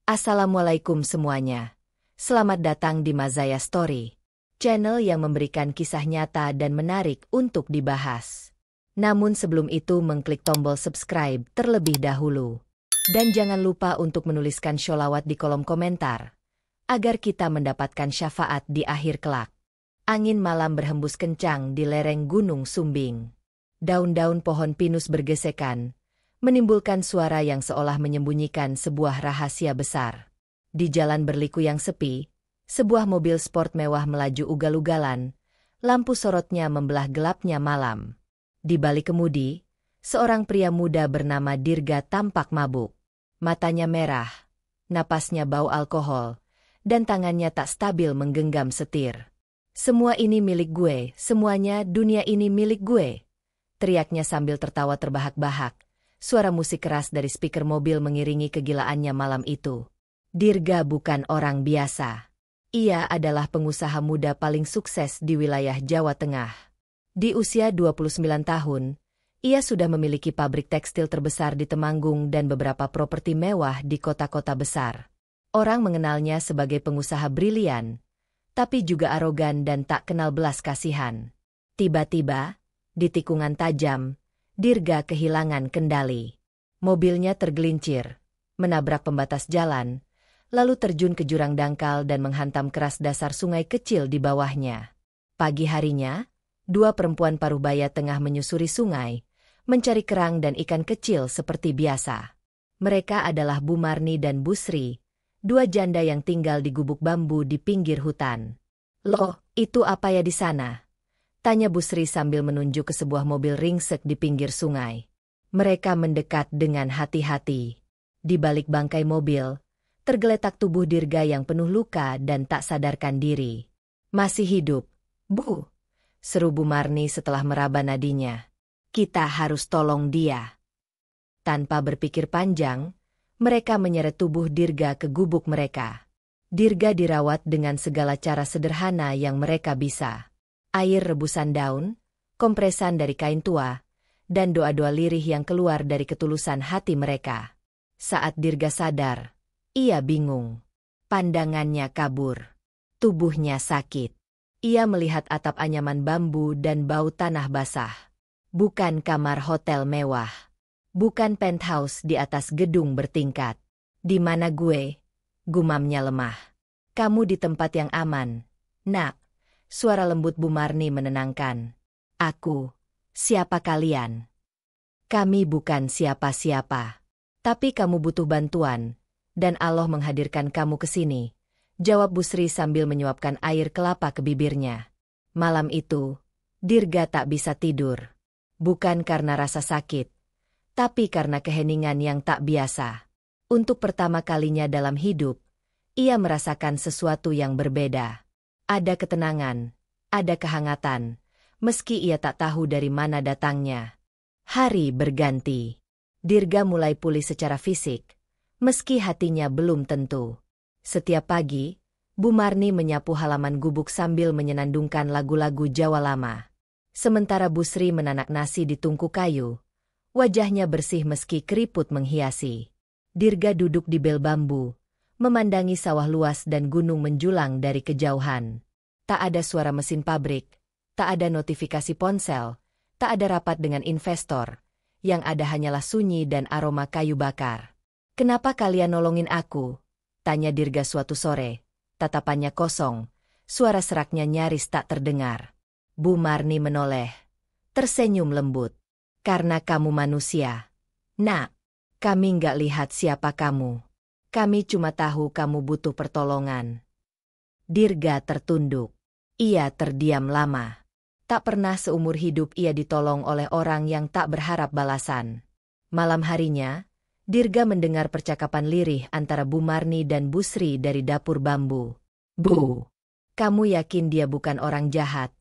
Assalamualaikum semuanya. Selamat datang di Mazaya Story, channel yang memberikan kisah nyata dan menarik untuk dibahas. Namun sebelum itu mengklik tombol subscribe terlebih dahulu. Dan jangan lupa untuk menuliskan sholawat di kolom komentar, agar kita mendapatkan syafaat di akhir kelak. Angin malam berhembus kencang di lereng Gunung Sumbing. Daun-daun pohon pinus bergesekan, menimbulkan suara yang seolah menyembunyikan sebuah rahasia besar. Di jalan berliku yang sepi, sebuah mobil sport mewah melaju ugal-ugalan, lampu sorotnya membelah gelapnya malam. Di balik kemudi, seorang pria muda bernama Dirga tampak mabuk. Matanya merah, napasnya bau alkohol, dan tangannya tak stabil menggenggam setir. "Semua ini milik gue, semuanya dunia ini milik gue," teriaknya sambil tertawa terbahak-bahak. Suara musik keras dari speaker mobil mengiringi kegilaannya malam itu. Dirga bukan orang biasa. Ia adalah pengusaha muda paling sukses di wilayah Jawa Tengah. Di usia 29 tahun, ia sudah memiliki pabrik tekstil terbesar di Temanggung dan beberapa properti mewah di kota-kota besar. Orang mengenalnya sebagai pengusaha brilian, tapi juga arogan dan tak kenal belas kasihan. Tiba-tiba, di tikungan tajam, Dirga kehilangan kendali. Mobilnya tergelincir, menabrak pembatas jalan, lalu terjun ke jurang dangkal dan menghantam keras dasar sungai kecil di bawahnya. Pagi harinya, dua perempuan paruh-baya tengah menyusuri sungai, mencari kerang dan ikan kecil seperti biasa. Mereka adalah Bu Marni dan Bu Sri, dua janda yang tinggal di gubuk bambu di pinggir hutan. "Loh, itu apa ya di sana?" tanya Bu Sri sambil menunjuk ke sebuah mobil ringsek di pinggir sungai. Mereka mendekat dengan hati-hati. Di balik bangkai mobil, tergeletak tubuh Dirga yang penuh luka dan tak sadarkan diri. "Masih hidup, Bu," seru Bu Marni setelah meraba nadinya. "Kita harus tolong dia." Tanpa berpikir panjang, mereka menyeret tubuh Dirga ke gubuk mereka. Dirga dirawat dengan segala cara sederhana yang mereka bisa. Air rebusan daun, kompresan dari kain tua, dan doa-doa lirih yang keluar dari ketulusan hati mereka. Saat Dirga sadar, ia bingung. Pandangannya kabur. Tubuhnya sakit. Ia melihat atap anyaman bambu dan bau tanah basah. Bukan kamar hotel mewah. Bukan penthouse di atas gedung bertingkat. "Di mana gue?" gumamnya lemah. "Kamu di tempat yang aman, Nak." Suara lembut Bu Marni menenangkan. "Aku, siapa kalian?" "Kami bukan siapa-siapa. Tapi kamu butuh bantuan, dan Allah menghadirkan kamu ke sini," jawab Bu Sri sambil menyuapkan air kelapa ke bibirnya. Malam itu, Dirga tak bisa tidur. Bukan karena rasa sakit, tapi karena keheningan yang tak biasa. Untuk pertama kalinya dalam hidup, ia merasakan sesuatu yang berbeda. Ada ketenangan, ada kehangatan, meski ia tak tahu dari mana datangnya. Hari berganti. Dirga mulai pulih secara fisik, meski hatinya belum tentu. Setiap pagi, Bu Marni menyapu halaman gubuk sambil menyenandungkan lagu-lagu Jawa lama. Sementara Bu Sri menanak nasi di tungku kayu, wajahnya bersih meski keriput menghiasi. Dirga duduk di bel bambu, memandangi sawah luas dan gunung menjulang dari kejauhan. Tak ada suara mesin pabrik, tak ada notifikasi ponsel, tak ada rapat dengan investor. Yang ada hanyalah sunyi dan aroma kayu bakar. "Kenapa kalian nolongin aku?" tanya Dirga suatu sore. Tatapannya kosong, suara seraknya nyaris tak terdengar. Bu Marni menoleh, tersenyum lembut. "Karena kamu manusia, Nak. Kami nggak lihat siapa kamu. Kami cuma tahu kamu butuh pertolongan." Dirga tertunduk. Ia terdiam lama. Tak pernah seumur hidup ia ditolong oleh orang yang tak berharap balasan. Malam harinya, Dirga mendengar percakapan lirih antara Bu Marni dan Bu Sri dari dapur bambu. "Bu, kamu yakin dia bukan orang jahat?"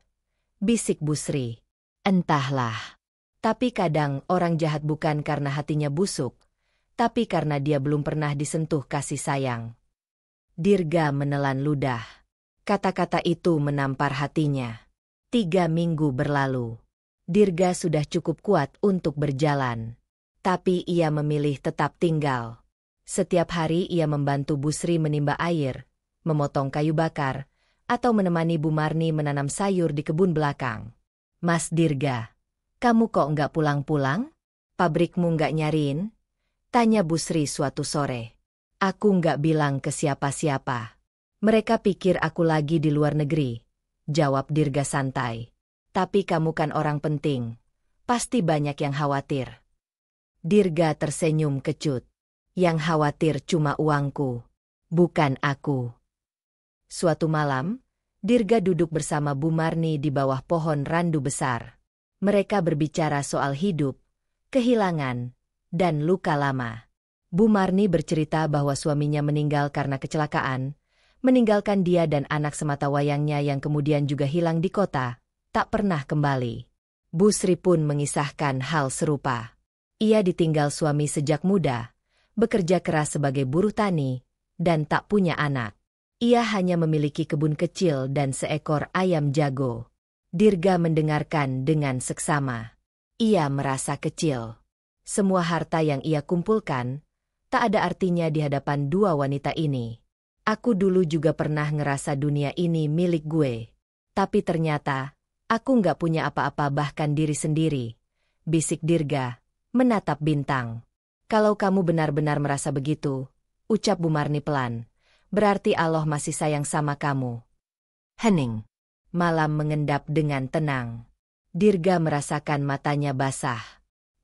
bisik Bu Sri. "Entahlah. Tapi kadang orang jahat bukan karena hatinya busuk, tapi karena dia belum pernah disentuh kasih sayang." Dirga menelan ludah. Kata-kata itu menampar hatinya. 3 minggu berlalu. Dirga sudah cukup kuat untuk berjalan. Tapi ia memilih tetap tinggal. Setiap hari ia membantu Bu Sri menimba air, memotong kayu bakar, atau menemani Bu Marni menanam sayur di kebun belakang. Mas Dirga, kamu kok nggak pulang-pulang? Pabrikmu nggak nyariin? Tanya Bu Sri suatu sore. Aku nggak bilang ke siapa-siapa. Mereka pikir aku lagi di luar negeri, jawab Dirga santai. Tapi kamu kan orang penting. Pasti banyak yang khawatir. Dirga tersenyum kecut. Yang khawatir cuma uangku, bukan aku. Suatu malam, Dirga duduk bersama Bu Marni di bawah pohon randu besar. Mereka berbicara soal hidup, kehilangan, dan luka lama. Bu Marni bercerita bahwa suaminya meninggal karena kecelakaan, meninggalkan dia dan anak sematawayangnya yang kemudian juga hilang di kota, tak pernah kembali. Bu Sri pun mengisahkan hal serupa. Ia ditinggal suami sejak muda, bekerja keras sebagai buruh tani, dan tak punya anak. Ia hanya memiliki kebun kecil dan seekor ayam jago. Dirga mendengarkan dengan seksama. Ia merasa kecil. Semua harta yang ia kumpulkan, tak ada artinya di hadapan dua wanita ini. Aku dulu juga pernah ngerasa dunia ini milik gue. Tapi ternyata, aku nggak punya apa-apa bahkan diri sendiri. Bisik Dirga, menatap bintang. Kalau kamu benar-benar merasa begitu, ucap Bu Marni pelan, berarti Allah masih sayang sama kamu. Hening. Malam mengendap dengan tenang. Dirga merasakan matanya basah.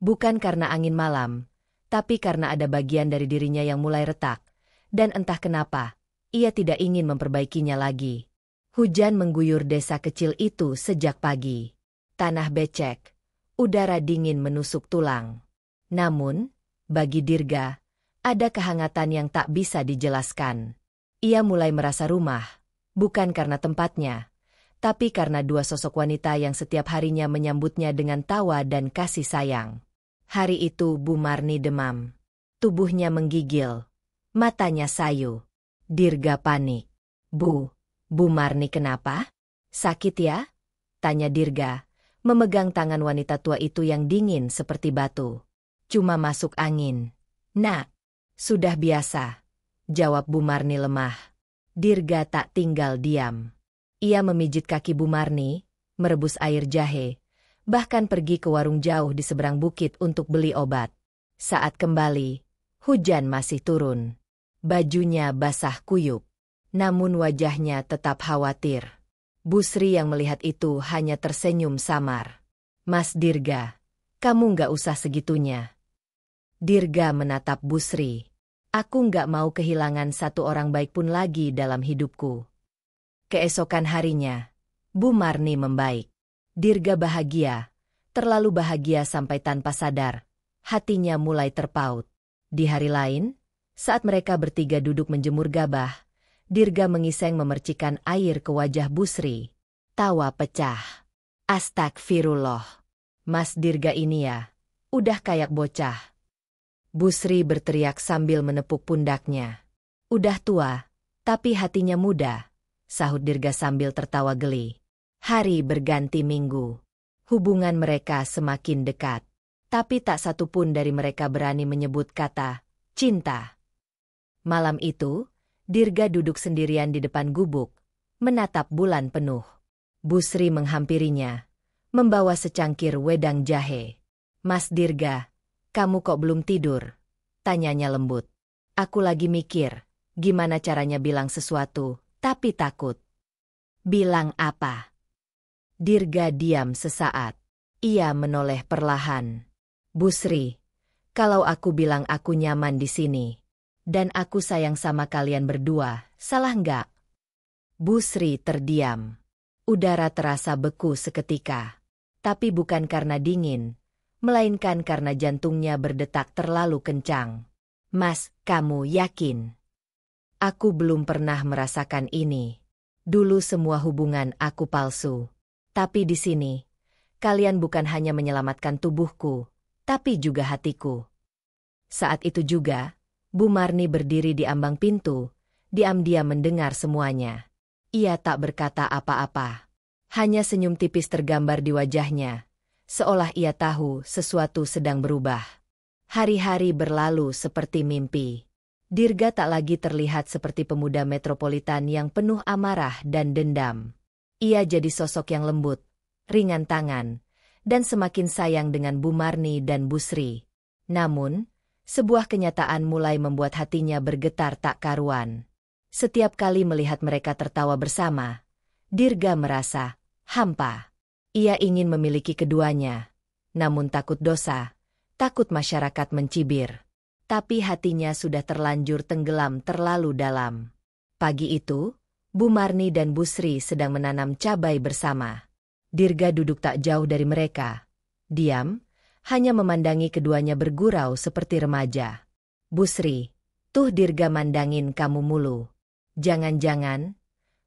Bukan karena angin malam, tapi karena ada bagian dari dirinya yang mulai retak. Dan entah kenapa, ia tidak ingin memperbaikinya lagi. Hujan mengguyur desa kecil itu sejak pagi. Tanah becek, udara dingin menusuk tulang. Namun, bagi Dirga, ada kehangatan yang tak bisa dijelaskan. Ia mulai merasa rumah, bukan karena tempatnya, tapi karena dua sosok wanita yang setiap harinya menyambutnya dengan tawa dan kasih sayang. Hari itu Bu Marni demam. Tubuhnya menggigil. Matanya sayu. Dirga panik. Bu Marni kenapa? Sakit ya? Tanya Dirga, memegang tangan wanita tua itu yang dingin seperti batu. Cuma masuk angin. Nak, sudah biasa, jawab Bu Marni lemah. Dirga tak tinggal diam. Ia memijit kaki Bu Marni, merebus air jahe, bahkan pergi ke warung jauh di seberang bukit untuk beli obat. Saat kembali, hujan masih turun. Bajunya basah kuyup, namun wajahnya tetap khawatir. Bu Sri yang melihat itu hanya tersenyum samar. Mas Dirga, kamu nggak usah segitunya. Dirga menatap Bu Sri. Aku nggak mau kehilangan satu orang baik pun lagi dalam hidupku. Keesokan harinya, Bu Marni membaik. Dirga bahagia, terlalu bahagia sampai tanpa sadar. Hatinya mulai terpaut. Di hari lain, saat mereka bertiga duduk menjemur gabah, Dirga mengiseng memercikan air ke wajah Bu Sri. Tawa pecah. Astagfirullah. Mas Dirga ini ya, udah kayak bocah. Bu Sri berteriak sambil menepuk pundaknya. Udah tua, tapi hatinya muda, sahut Dirga sambil tertawa geli. Hari berganti minggu. Hubungan mereka semakin dekat. Tapi tak satu pun dari mereka berani menyebut kata cinta. Malam itu, Dirga duduk sendirian di depan gubuk, menatap bulan penuh. Bu Sri menghampirinya, membawa secangkir wedang jahe. Mas Dirga, kamu kok belum tidur? Tanyanya lembut. Aku lagi mikir, gimana caranya bilang sesuatu, tapi takut. Bilang apa? Dirga diam sesaat. Ia menoleh perlahan. Bu Sri, kalau aku bilang aku nyaman di sini, dan aku sayang sama kalian berdua, salah nggak? Bu Sri terdiam. Udara terasa beku seketika. Tapi bukan karena dingin, melainkan karena jantungnya berdetak terlalu kencang. Mas, kamu yakin? Aku belum pernah merasakan ini. Dulu semua hubungan aku palsu. Tapi di sini, kalian bukan hanya menyelamatkan tubuhku, tapi juga hatiku. Saat itu juga, Bu Marni berdiri di ambang pintu, diam-diam mendengar semuanya. Ia tak berkata apa-apa. Hanya senyum tipis tergambar di wajahnya, seolah ia tahu sesuatu sedang berubah. Hari-hari berlalu seperti mimpi. Dirga tak lagi terlihat seperti pemuda metropolitan yang penuh amarah dan dendam. Ia jadi sosok yang lembut, ringan tangan, dan semakin sayang dengan Bu Marni dan Bu Sri. Namun, sebuah kenyataan mulai membuat hatinya bergetar tak karuan. Setiap kali melihat mereka tertawa bersama, Dirga merasa hampa. Ia ingin memiliki keduanya, namun takut dosa, takut masyarakat mencibir. Tapi hatinya sudah terlanjur tenggelam terlalu dalam. Pagi itu, Bu Marni dan Bu Sri sedang menanam cabai bersama. Dirga duduk tak jauh dari mereka. Diam, hanya memandangi keduanya bergurau seperti remaja. Bu Sri, tuh Dirga mandangin kamu mulu. Jangan-jangan,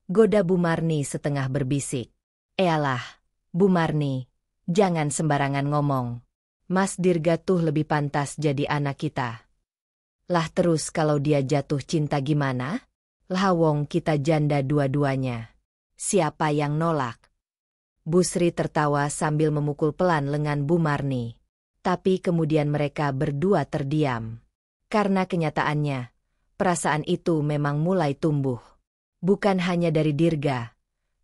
goda Bu Marni setengah berbisik. Ealah, Bu Marni, jangan sembarangan ngomong. Mas Dirga tuh lebih pantas jadi anak kita. Lah terus kalau dia jatuh cinta gimana? Lah wong kita janda dua-duanya. Siapa yang nolak? Bu Sri tertawa sambil memukul pelan lengan Bu Marni. Tapi kemudian mereka berdua terdiam. Karena kenyataannya, perasaan itu memang mulai tumbuh. Bukan hanya dari Dirga,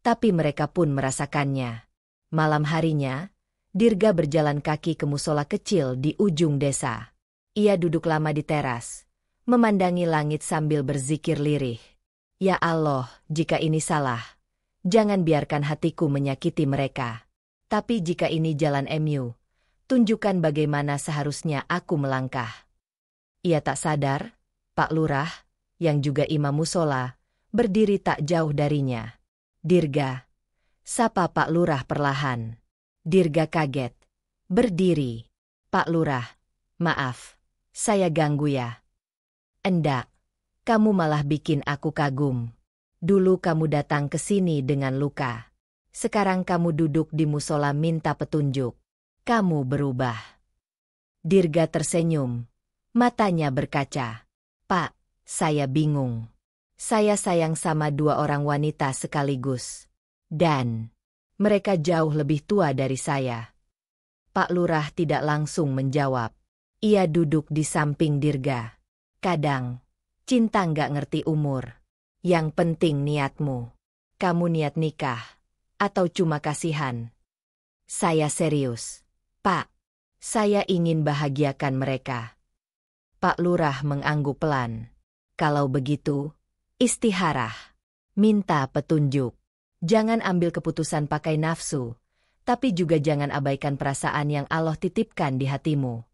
tapi mereka pun merasakannya. Malam harinya, Dirga berjalan kaki ke musola kecil di ujung desa. Ia duduk lama di teras, memandangi langit sambil berzikir lirih. Ya Allah, jika ini salah, jangan biarkan hatiku menyakiti mereka. Tapi jika ini jalan MU, tunjukkan bagaimana seharusnya aku melangkah. Ia tak sadar, Pak Lurah, yang juga imam musola, berdiri tak jauh darinya. Dirga, sapa Pak Lurah perlahan. Dirga kaget. Berdiri. Pak Lurah, maaf, saya ganggu ya. Endak, kamu malah bikin aku kagum. Dulu kamu datang ke sini dengan luka. Sekarang kamu duduk di musola minta petunjuk. Kamu berubah. Dirga tersenyum. Matanya berkaca. Pak, saya bingung. Saya sayang sama dua orang wanita sekaligus. Dan mereka jauh lebih tua dari saya. Pak Lurah tidak langsung menjawab. Ia duduk di samping Dirga. Kadang, cinta nggak ngerti umur. Yang penting niatmu. Kamu niat nikah, atau cuma kasihan? Saya serius. Pak, saya ingin bahagiakan mereka. Pak Lurah mengangguk pelan. Kalau begitu, istiharah. Minta petunjuk. Jangan ambil keputusan pakai nafsu, tapi juga jangan abaikan perasaan yang Allah titipkan di hatimu.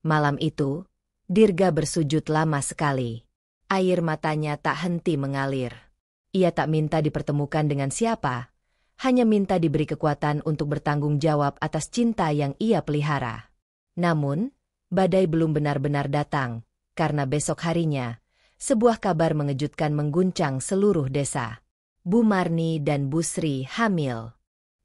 Malam itu, Dirga bersujud lama sekali. Air matanya tak henti mengalir. Ia tak minta dipertemukan dengan siapa, hanya minta diberi kekuatan untuk bertanggung jawab atas cinta yang ia pelihara. Namun, badai belum benar-benar datang, karena besok harinya, sebuah kabar mengejutkan mengguncang seluruh desa. Bu Marni dan Bu Sri hamil.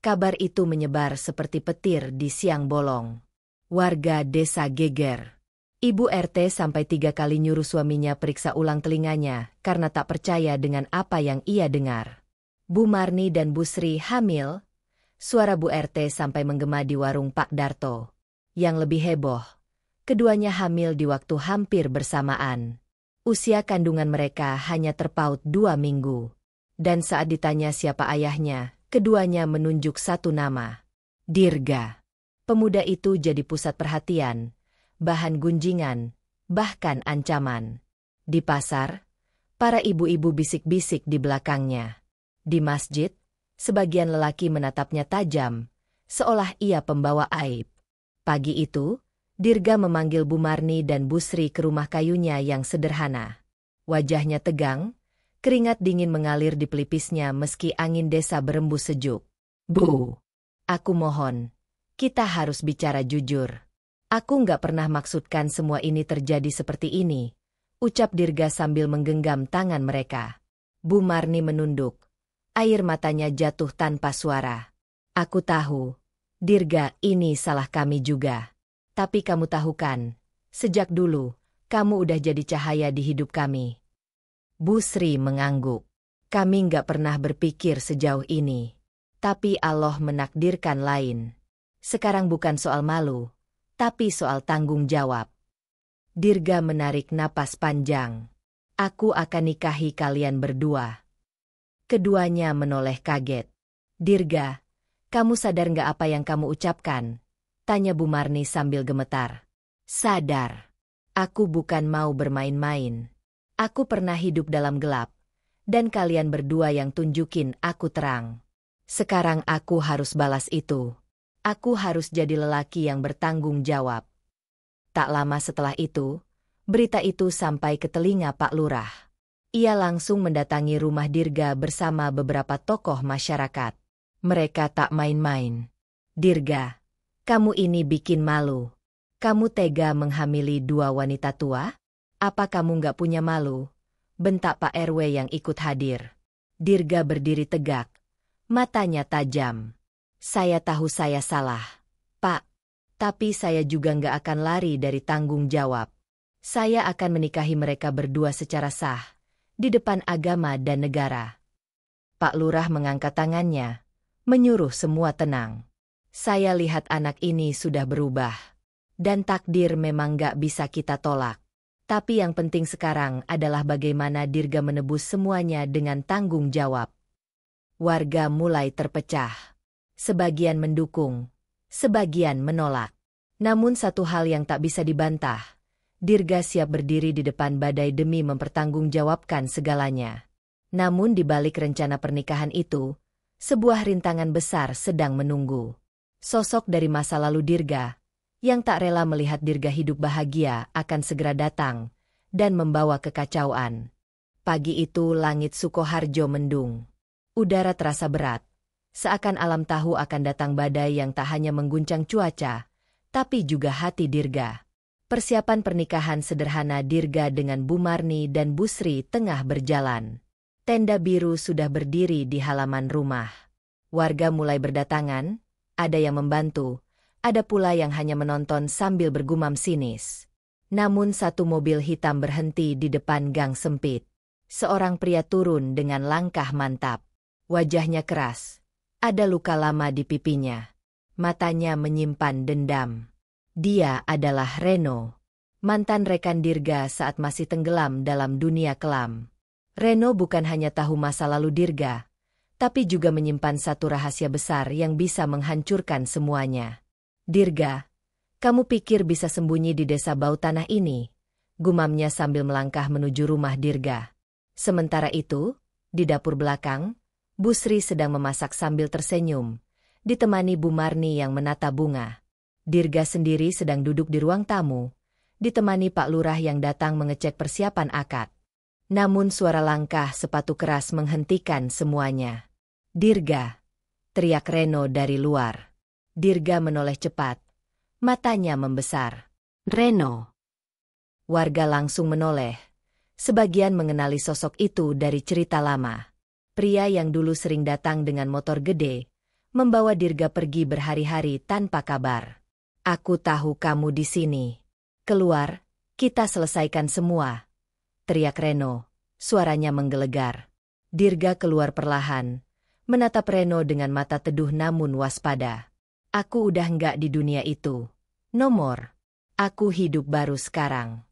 Kabar itu menyebar seperti petir di siang bolong. Warga desa geger. Ibu RT sampai 3 kali nyuruh suaminya periksa ulang telinganya karena tak percaya dengan apa yang ia dengar. Bu Marni dan Bu Sri hamil. Suara Bu RT sampai menggema di warung Pak Darto. Yang lebih heboh, keduanya hamil di waktu hampir bersamaan. Usia kandungan mereka hanya terpaut 2 minggu. Dan saat ditanya siapa ayahnya, keduanya menunjuk satu nama. Dirga. Pemuda itu jadi pusat perhatian, bahan gunjingan, bahkan ancaman. Di pasar, para ibu-ibu bisik-bisik di belakangnya. Di masjid, sebagian lelaki menatapnya tajam, seolah ia pembawa aib. Pagi itu, Dirga memanggil Bu Marni dan Bu Sri ke rumah kayunya yang sederhana. Wajahnya tegang, keringat dingin mengalir di pelipisnya meski angin desa berembus sejuk. Bu, aku mohon. Kita harus bicara jujur. Aku nggak pernah maksudkan semua ini terjadi seperti ini, ucap Dirga sambil menggenggam tangan mereka. Bu Marni menunduk. Air matanya jatuh tanpa suara. Aku tahu, Dirga, ini salah kami juga. Tapi kamu tahu kan, sejak dulu, kamu udah jadi cahaya di hidup kami. Bu Sri mengangguk. Kami nggak pernah berpikir sejauh ini. Tapi Allah menakdirkan lain. Sekarang bukan soal malu, tapi soal tanggung jawab. Dirga menarik napas panjang. Aku akan nikahi kalian berdua. Keduanya menoleh kaget. Dirga, kamu sadar nggak apa yang kamu ucapkan? Tanya Bu Marni sambil gemetar. Sadar. Aku bukan mau bermain-main. Aku pernah hidup dalam gelap. Dan kalian berdua yang tunjukin aku terang. Sekarang aku harus balas itu. Aku harus jadi lelaki yang bertanggung jawab. Tak lama setelah itu, berita itu sampai ke telinga Pak Lurah. Ia langsung mendatangi rumah Dirga bersama beberapa tokoh masyarakat. Mereka tak main-main. Dirga, kamu ini bikin malu. Kamu tega menghamili 2 wanita tua? Apa kamu nggak punya malu? Bentak Pak RW yang ikut hadir. Dirga berdiri tegak. Matanya tajam. Saya tahu saya salah, Pak. Tapi saya juga nggak akan lari dari tanggung jawab. Saya akan menikahi mereka berdua secara sah, di depan agama dan negara. Pak Lurah mengangkat tangannya, menyuruh semua tenang. Saya lihat anak ini sudah berubah. Dan takdir memang nggak bisa kita tolak. Tapi yang penting sekarang adalah bagaimana Dirga menebus semuanya dengan tanggung jawab. Warga mulai terpecah. Sebagian mendukung, sebagian menolak. Namun satu hal yang tak bisa dibantah, Dirga siap berdiri di depan badai demi mempertanggungjawabkan segalanya. Namun di balik rencana pernikahan itu, sebuah rintangan besar sedang menunggu. Sosok dari masa lalu Dirga, yang tak rela melihat Dirga hidup bahagia akan segera datang, dan membawa kekacauan. Pagi itu langit Sukoharjo mendung. Udara terasa berat. Seakan alam tahu akan datang badai yang tak hanya mengguncang cuaca, tapi juga hati Dirga. Persiapan pernikahan sederhana Dirga dengan Bu Marni dan Bu Sri tengah berjalan. Tenda biru sudah berdiri di halaman rumah. Warga mulai berdatangan, ada yang membantu, ada pula yang hanya menonton sambil bergumam sinis. Namun satu mobil hitam berhenti di depan gang sempit. Seorang pria turun dengan langkah mantap. Wajahnya keras. Ada luka lama di pipinya. Matanya menyimpan dendam. Dia adalah Reno, mantan rekan Dirga saat masih tenggelam dalam dunia kelam. Reno bukan hanya tahu masa lalu Dirga, tapi juga menyimpan satu rahasia besar yang bisa menghancurkan semuanya. Dirga, kamu pikir bisa sembunyi di desa bau tanah ini? Gumamnya sambil melangkah menuju rumah Dirga. Sementara itu, di dapur belakang, Bu Sri sedang memasak sambil tersenyum, ditemani Bu Marni yang menata bunga. Dirga sendiri sedang duduk di ruang tamu, ditemani Pak Lurah yang datang mengecek persiapan akad. Namun suara langkah sepatu keras menghentikan semuanya. Dirga, teriak Reno dari luar. Dirga menoleh cepat, matanya membesar. Reno. Warga langsung menoleh, sebagian mengenali sosok itu dari cerita lama. Pria yang dulu sering datang dengan motor gede, membawa Dirga pergi berhari-hari tanpa kabar. Aku tahu kamu di sini. Keluar, kita selesaikan semua. Teriak Reno, suaranya menggelegar. Dirga keluar perlahan, menatap Reno dengan mata teduh namun waspada. Aku udah nggak di dunia itu. Nomor. Aku hidup baru sekarang.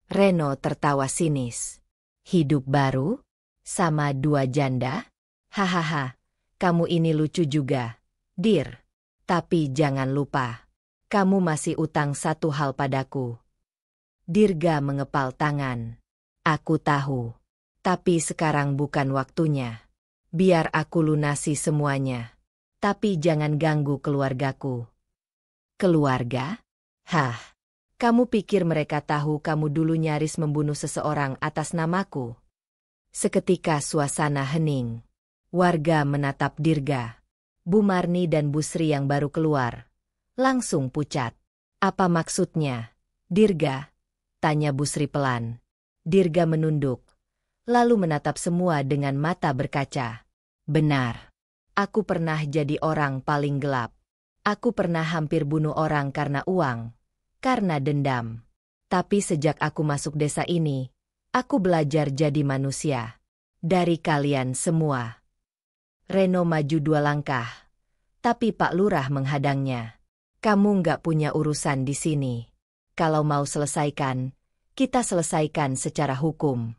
Reno tertawa sinis. Hidup baru? Sama 2 janda? Hahaha, kamu ini lucu juga, Dir. Tapi jangan lupa, kamu masih utang satu hal padaku. Dirga mengepal tangan. Aku tahu, tapi sekarang bukan waktunya. Biar aku lunasi semuanya. Tapi jangan ganggu keluargaku. Keluarga? Hah, kamu pikir mereka tahu kamu dulu nyaris membunuh seseorang atas namaku? Seketika suasana hening. Warga menatap Dirga. Bu Marni dan Bu Sri yang baru keluar langsung pucat. Apa maksudnya, Dirga? Tanya Bu Sri pelan. Dirga menunduk, lalu menatap semua dengan mata berkaca. Benar. Aku pernah jadi orang paling gelap. Aku pernah hampir bunuh orang karena uang, karena dendam. Tapi sejak aku masuk desa ini, aku belajar jadi manusia. Dari kalian semua. Reno maju 2 langkah, tapi Pak Lurah menghadangnya. Kamu nggak punya urusan di sini. Kalau mau selesaikan, kita selesaikan secara hukum.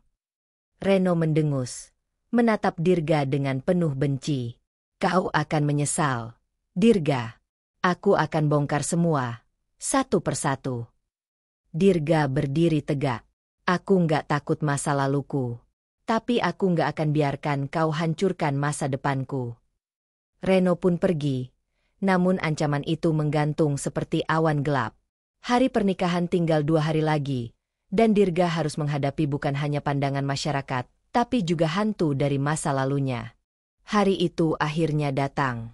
Reno mendengus, menatap Dirga dengan penuh benci. Kau akan menyesal, Dirga. Aku akan bongkar semua, satu persatu. Dirga berdiri tegak. Aku nggak takut masa laluku. Tapi aku nggak akan biarkan kau hancurkan masa depanku. Reno pun pergi, namun ancaman itu menggantung seperti awan gelap. Hari pernikahan tinggal 2 hari lagi, dan Dirga harus menghadapi bukan hanya pandangan masyarakat, tapi juga hantu dari masa lalunya. Hari itu akhirnya datang.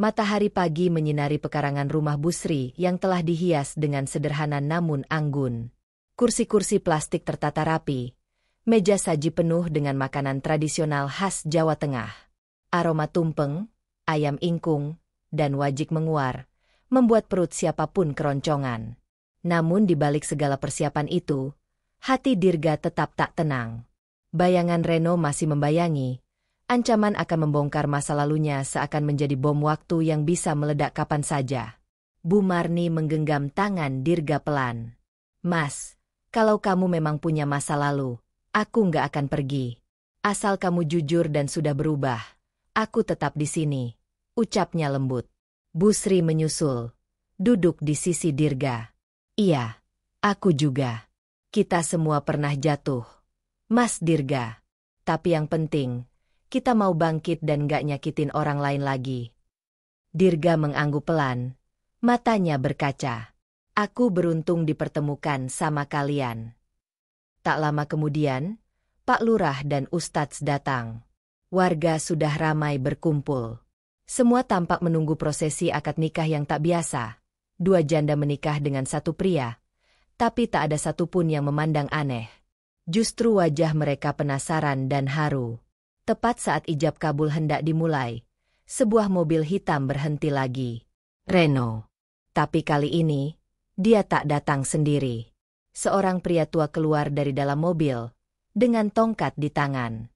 Matahari pagi menyinari pekarangan rumah Busri yang telah dihias dengan sederhana namun anggun. Kursi-kursi plastik tertata rapi, meja saji penuh dengan makanan tradisional khas Jawa Tengah. Aroma tumpeng, ayam ingkung, dan wajik menguar, membuat perut siapapun keroncongan. Namun di balik segala persiapan itu, hati Dirga tetap tak tenang. Bayangan Reno masih membayangi. Ancaman akan membongkar masa lalunya seakan menjadi bom waktu yang bisa meledak kapan saja. Bu Marni menggenggam tangan Dirga pelan. Mas, kalau kamu memang punya masa lalu, aku nggak akan pergi. Asal kamu jujur dan sudah berubah, aku tetap di sini, ucapnya lembut. Busri menyusul, duduk di sisi Dirga. Iya, aku juga. Kita semua pernah jatuh, Mas Dirga. Tapi yang penting, kita mau bangkit dan gak nyakitin orang lain lagi. Dirga mengangguk pelan, matanya berkaca. Aku beruntung dipertemukan sama kalian. Tak lama kemudian, Pak Lurah dan Ustadz datang. Warga sudah ramai berkumpul. Semua tampak menunggu prosesi akad nikah yang tak biasa. 2 janda menikah dengan 1 pria. Tapi tak ada satupun yang memandang aneh. Justru wajah mereka penasaran dan haru. Tepat saat ijab kabul hendak dimulai, sebuah mobil hitam berhenti lagi. Reno. Tapi kali ini, dia tak datang sendiri. Seorang pria tua keluar dari dalam mobil, dengan tongkat di tangan.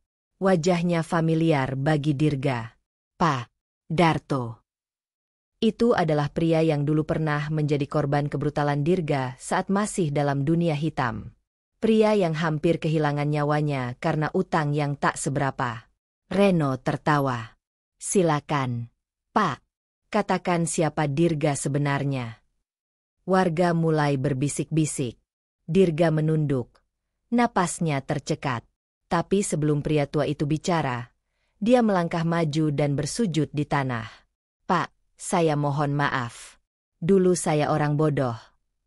Wajahnya familiar bagi Dirga. Pak Darto. Itu adalah pria yang dulu pernah menjadi korban kebrutalan Dirga saat masih dalam dunia hitam. Pria yang hampir kehilangan nyawanya karena utang yang tak seberapa. Reno tertawa. Silakan, Pak. Katakan siapa Dirga sebenarnya. Warga mulai berbisik-bisik. Dirga menunduk. Napasnya tercekat. Tapi sebelum pria tua itu bicara, dia melangkah maju dan bersujud di tanah. Pak, saya mohon maaf. Dulu saya orang bodoh.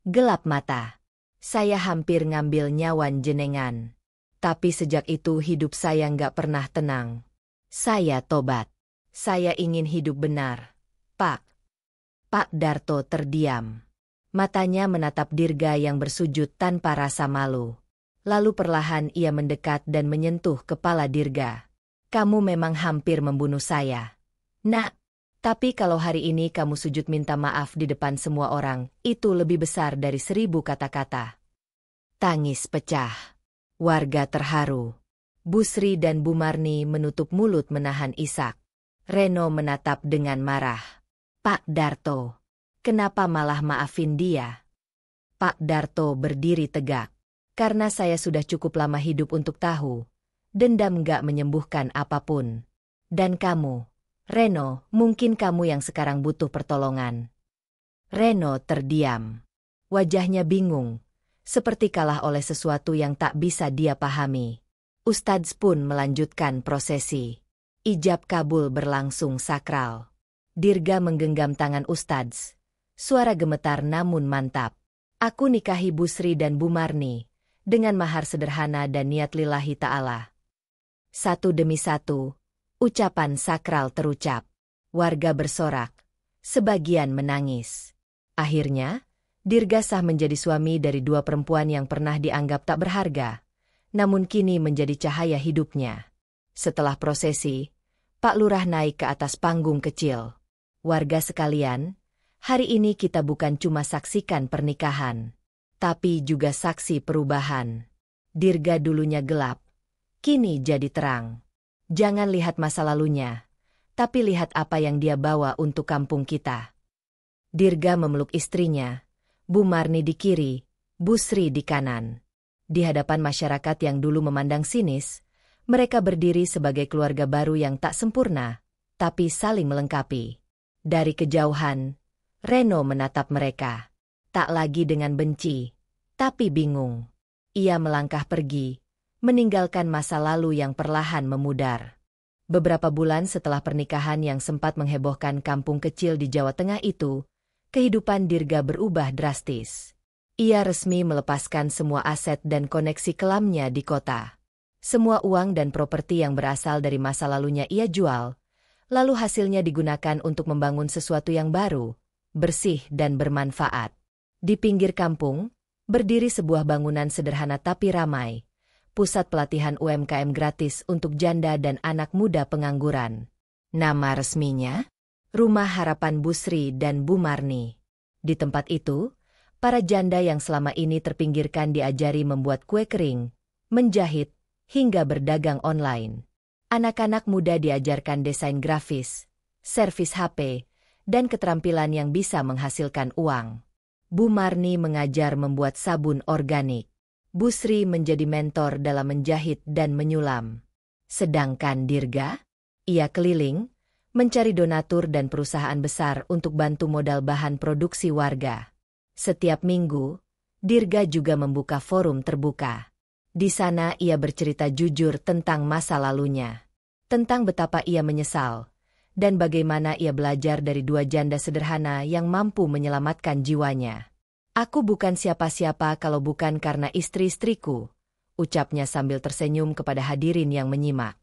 Gelap mata. Saya hampir ngambil nyawan jenengan. Tapi sejak itu hidup saya nggak pernah tenang. Saya tobat. Saya ingin hidup benar. Pak. Pak Darto terdiam. Matanya menatap Dirga yang bersujud tanpa rasa malu. Lalu perlahan ia mendekat dan menyentuh kepala Dirga. Kamu memang hampir membunuh saya. Nak. Tapi kalau hari ini kamu sujud minta maaf di depan semua orang, itu lebih besar dari 1000 kata-kata. Tangis pecah. Warga terharu. Busri dan Bu Marni menutup mulut menahan isak. Reno menatap dengan marah. Pak Darto, kenapa malah maafin dia? Pak Darto berdiri tegak. Karena saya sudah cukup lama hidup untuk tahu, dendam gak menyembuhkan apapun. Dan kamu, Reno, mungkin kamu yang sekarang butuh pertolongan. Reno terdiam. Wajahnya bingung, seperti kalah oleh sesuatu yang tak bisa dia pahami. Ustadz pun melanjutkan prosesi. Ijab kabul berlangsung sakral. Dirga menggenggam tangan Ustadz. Suara gemetar namun mantap. Aku nikahi Busri dan Bu Marni, dengan mahar sederhana dan niat lillahi ta'ala. Satu demi satu, ucapan sakral terucap. Warga bersorak. Sebagian menangis. Akhirnya, Dirga sah menjadi suami dari 2 perempuan yang pernah dianggap tak berharga, namun kini menjadi cahaya hidupnya. Setelah prosesi, Pak Lurah naik ke atas panggung kecil. Warga sekalian, hari ini kita bukan cuma saksikan pernikahan, tapi juga saksi perubahan. Dirga dulunya gelap, kini jadi terang. Jangan lihat masa lalunya, tapi lihat apa yang dia bawa untuk kampung kita. Dirga memeluk istrinya, Bu Marni di kiri, Busri di kanan. Di hadapan masyarakat yang dulu memandang sinis, mereka berdiri sebagai keluarga baru yang tak sempurna, tapi saling melengkapi. Dari kejauhan, Reno menatap mereka. Tak lagi dengan benci, tapi bingung. Ia melangkah pergi, meninggalkan masa lalu yang perlahan memudar. Beberapa bulan setelah pernikahan yang sempat menghebohkan kampung kecil di Jawa Tengah itu, kehidupan Dirga berubah drastis. Ia resmi melepaskan semua aset dan koneksi kelamnya di kota. Semua uang dan properti yang berasal dari masa lalunya ia jual, lalu hasilnya digunakan untuk membangun sesuatu yang baru, bersih dan bermanfaat. Di pinggir kampung, berdiri sebuah bangunan sederhana tapi ramai, pusat pelatihan UMKM gratis untuk janda dan anak muda pengangguran. Nama resminya? Rumah Harapan Busri dan Bu Marni. Di tempat itu, para janda yang selama ini terpinggirkan diajari membuat kue kering, menjahit, hingga berdagang online. Anak-anak muda diajarkan desain grafis, servis HP, dan keterampilan yang bisa menghasilkan uang. Bu Marni mengajar membuat sabun organik. Busri menjadi mentor dalam menjahit dan menyulam. Sedangkan Dirga? Ia keliling, mencari donatur dan perusahaan besar untuk bantu modal bahan produksi warga. Setiap minggu, Dirga juga membuka forum terbuka. Di sana ia bercerita jujur tentang masa lalunya. Tentang betapa ia menyesal, dan bagaimana ia belajar dari dua janda sederhana yang mampu menyelamatkan jiwanya. Aku bukan siapa-siapa kalau bukan karena istri-istriku, ucapnya sambil tersenyum kepada hadirin yang menyimak.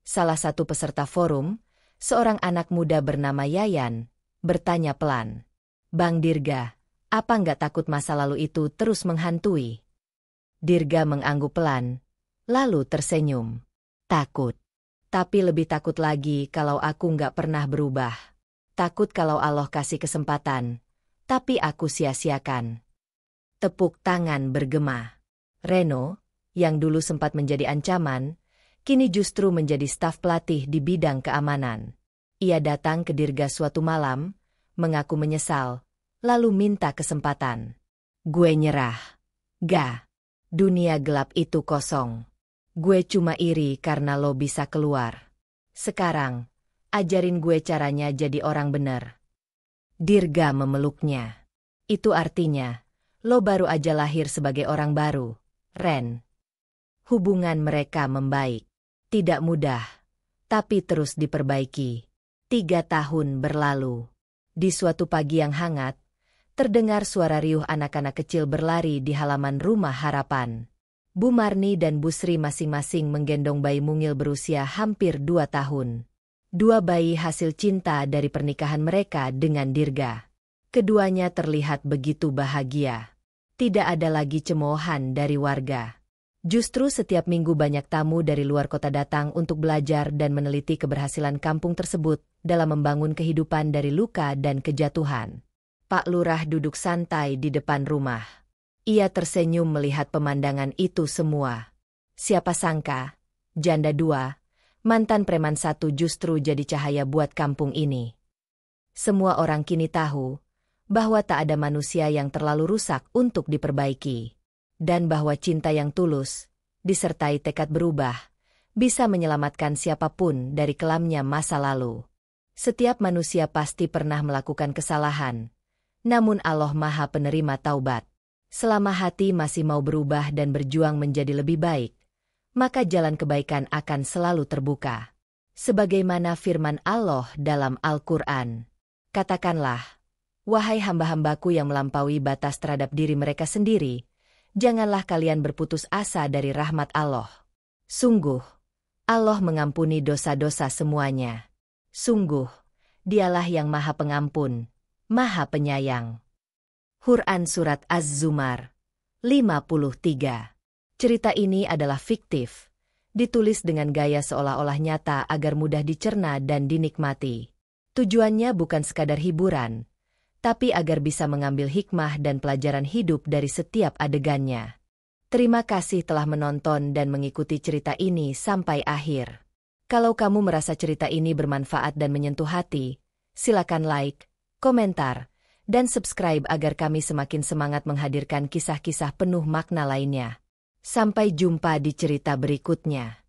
Salah satu peserta forum, seorang anak muda bernama Yayan, bertanya pelan. Bang Dirga, apa nggak takut masa lalu itu terus menghantui? Dirga mengangguk pelan, lalu tersenyum. Takut. Tapi lebih takut lagi kalau aku nggak pernah berubah. Takut kalau Allah kasih kesempatan, tapi aku sia-siakan. Tepuk tangan bergema. Reno, yang dulu sempat menjadi ancaman, kini justru menjadi staf pelatih di bidang keamanan. Ia datang ke Dirga suatu malam, mengaku menyesal, lalu minta kesempatan. Gue nyerah. Gak. Dunia gelap itu kosong. Gue cuma iri karena lo bisa keluar. Sekarang, ajarin gue caranya jadi orang bener. Dirga memeluknya. Itu artinya, lo baru aja lahir sebagai orang baru, Ren. Hubungan mereka membaik. Tidak mudah, tapi terus diperbaiki. 3 tahun berlalu. Di suatu pagi yang hangat, terdengar suara riuh anak-anak kecil berlari di halaman Rumah Harapan. Bu Marni dan Busri masing-masing menggendong bayi mungil berusia hampir 2 tahun. 2 bayi hasil cinta dari pernikahan mereka dengan Dirga. Keduanya terlihat begitu bahagia. Tidak ada lagi cemoohan dari warga. Justru setiap minggu banyak tamu dari luar kota datang untuk belajar dan meneliti keberhasilan kampung tersebut dalam membangun kehidupan dari luka dan kejatuhan. Pak Lurah duduk santai di depan rumah. Ia tersenyum melihat pemandangan itu semua. Siapa sangka, janda 2, mantan preman 1 justru jadi cahaya buat kampung ini. Semua orang kini tahu bahwa tak ada manusia yang terlalu rusak untuk diperbaiki. Dan bahwa cinta yang tulus, disertai tekad berubah, bisa menyelamatkan siapapun dari kelamnya masa lalu. Setiap manusia pasti pernah melakukan kesalahan, namun Allah Maha Penerima Taubat. Selama hati masih mau berubah dan berjuang menjadi lebih baik, maka jalan kebaikan akan selalu terbuka. Sebagaimana firman Allah dalam Al-Quran. Katakanlah, wahai hamba-hambaku yang melampaui batas terhadap diri mereka sendiri, janganlah kalian berputus asa dari rahmat Allah. Sungguh, Allah mengampuni dosa-dosa semuanya. Sungguh, Dialah yang Maha Pengampun, Maha Penyayang. Quran Surat Az-Zumar 53. Cerita ini adalah fiktif, ditulis dengan gaya seolah-olah nyata agar mudah dicerna dan dinikmati. Tujuannya bukan sekadar hiburan, tapi agar bisa mengambil hikmah dan pelajaran hidup dari setiap adegannya. Terima kasih telah menonton dan mengikuti cerita ini sampai akhir. Kalau kamu merasa cerita ini bermanfaat dan menyentuh hati, silakan like, komentar, dan subscribe agar kami semakin semangat menghadirkan kisah-kisah penuh makna lainnya. Sampai jumpa di cerita berikutnya.